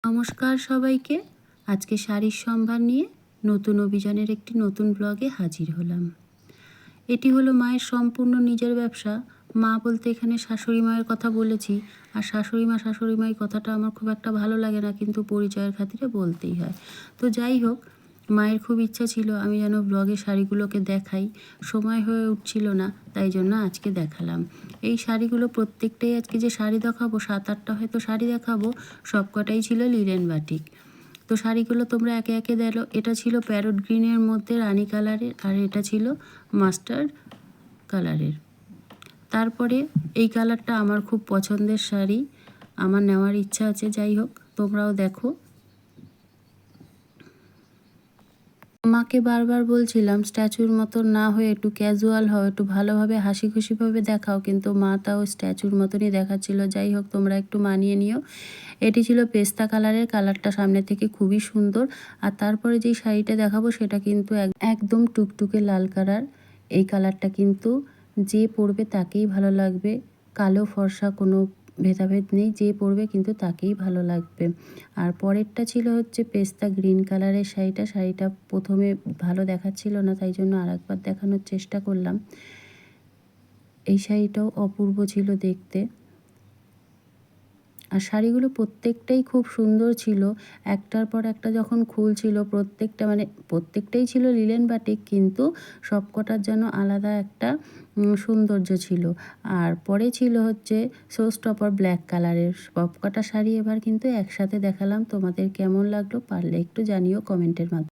নমস্কার সবাইকে। আজকে শাড়ির সম্ভার নিয়ে নতুন অভিযানের একটি নতুন ব্লগে হাজির হলাম। এটি হলো মায়ের সম্পূর্ণ নিজের ব্যবসা। মা বলতে এখানে শাশুড়ি মায়ের কথা বলেছি, আর শাশুড়ি মাই কথাটা আমার খুব একটা ভালো লাগে না, কিন্তু পরিচয়ের খাতিরে বলতেই হয়। তো যাই হোক, মায়ের খুব ইচ্ছা ছিল আমি যেন ব্লগে শাড়িগুলোকে দেখাই, সময় হয়ে উঠছিল না, তাই জন্য আজকে দেখালাম। এই শাড়িগুলো প্রত্যেকটাই, আজকে যে শাড়ি দেখাবো 7-8টা হয়তো শাড়ি দেখাবো, সবকটাই ছিল লিনেন বাটিক। তো শাড়িগুলো তোমরা একে একে দেখো। এটা ছিল প্যারট গ্রিনের মধ্যে রানী কালারের, আর এটা ছিল মাস্টার্ড কালারের। তারপরে এই কালারটা আমার খুব পছন্দের শাড়ি, আমার নেওয়ার ইচ্ছা আছে। যাই হোক, তোমরাও দেখো। মাকে বারবার বলছিলাম স্ট্যাচুর মতো না হয়ে একটু ক্যাজুয়াল হও, একটু ভালোভাবে হাসি খুশিভাবে দেখাও, কিন্তু মা তাও স্ট্যাচুর মতনই দেখাচ্ছিল। যাই হোক, তোমরা একটু মানিয়ে নিও। এটি ছিল পেস্তা কালারের, কালারটা সামনে থেকে খুবই সুন্দর। আর তারপরে যেই শাড়িটা দেখাবো সেটা কিন্তু একদম টুকটুকে লাল কালার। এই কালারটা কিন্তু যে পরবে তাকেই ভালো লাগবে, কালো ফর্সা কোনো ভেদাভেদ নেই, যে পরবে কিন্তু তাকেই ভালো লাগবে। আর পরেরটা ছিল হচ্ছে পেস্তা গ্রিন কালারের শাড়িটা প্রথমে ভালো দেখাচ্ছিল না, তাই জন্য আরেকবার দেখানোর চেষ্টা করলাম। এই শাড়িটাও অপূর্ব ছিল দেখতে। আর শাড়িগুলো প্রত্যেকটাই খুব সুন্দর ছিল। একটার পর একটা যখন খুলছিল, প্রত্যেকটাই ছিল লিনেন বাটিক, কিন্তু সবকটার যেন আলাদা একটা সৌন্দর্য ছিল। আর পরে ছিল হচ্ছে শো স্টপার ব্ল্যাক কালারের। সবকটা শাড়ি এবার কিন্তু একসাথে দেখালাম। তোমাদের কেমন লাগলো পারলে একটু জানিও কমেন্টের মাধ্যমে।